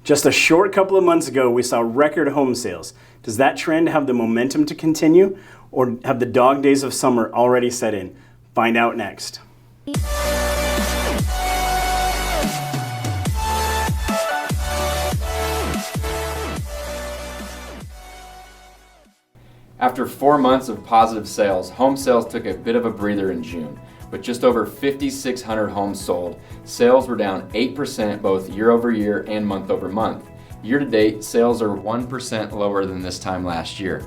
Just a short couple of months ago, we saw record home sales. Does that trend have the momentum to continue, or have the dog days of summer already set in? Find out next. After 4 months of positive sales, home sales took a bit of a breather in June. With just over 5,600 homes sold, sales were down 8% both year over year and month over month. Year to date, sales are 1% lower than this time last year.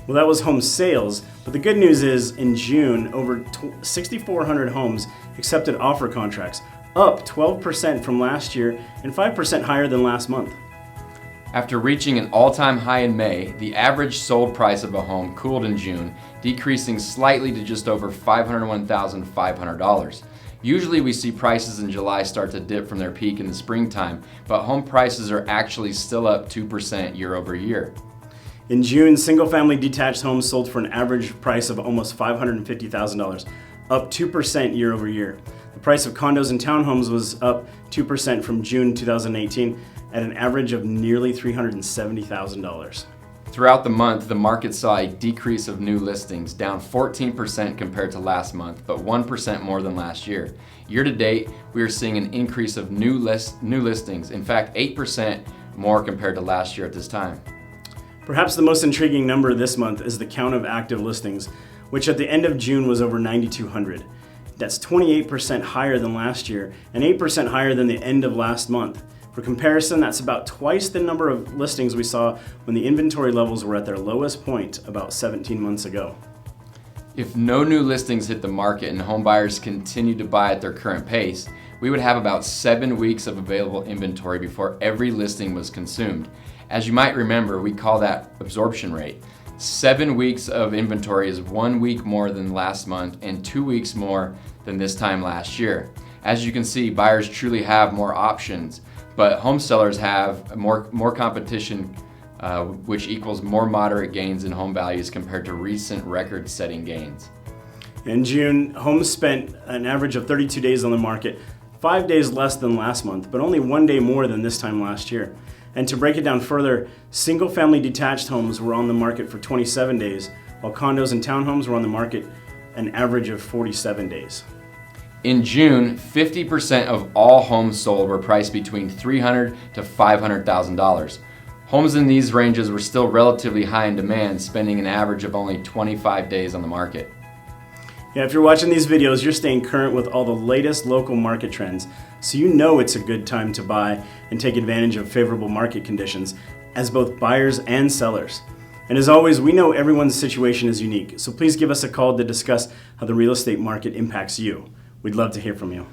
Well, that was home sales, but the good news is in June, over 6,400 homes accepted offer contracts, up 12% from last year and 5% higher than last month. After reaching an all-time high in May, the average sold price of a home cooled in June, decreasing slightly to just over $501,500. Usually we see prices in July start to dip from their peak in the springtime, but home prices are actually still up 2% year over year. In June, single-family detached homes sold for an average price of almost $550,000, up 2% year over year. The price of condos and townhomes was up 2% from June 2018 at an average of nearly $370,000. Throughout the month, the market saw a decrease of new listings, down 14% compared to last month, but 1% more than last year. Year to date, we are seeing an increase of new listings, in fact 8% more compared to last year at this time. Perhaps the most intriguing number this month is the count of active listings, which at the end of June was over 9,200. That's 28% higher than last year and 8% higher than the end of last month. For comparison, that's about twice the number of listings we saw when the inventory levels were at their lowest point about 17 months ago. If no new listings hit the market and home buyers continue to buy at their current pace, we would have about 7 weeks of available inventory before every listing was consumed. As you might remember, we call that absorption rate. 7 weeks of inventory is 1 week more than last month and 2 weeks more than this time last year. As you can see, buyers truly have more options, but home sellers have more competition, which equals more moderate gains in home values compared to recent record-setting gains. In June, homes spent an average of 32 days on the market, 5 days less than last month, but only 1 day more than this time last year. And to break it down further, single-family detached homes were on the market for 27 days, while condos and townhomes were on the market an average of 47 days. In June, 50% of all homes sold were priced between $300,000 to $500,000. Homes in these ranges were still relatively high in demand, spending an average of only 25 days on the market. Yeah, if you're watching these videos, you're staying current with all the latest local market trends, so you know it's a good time to buy and take advantage of favorable market conditions as both buyers and sellers. And as always, we know everyone's situation is unique, so please give us a call to discuss how the real estate market impacts you. We'd love to hear from you.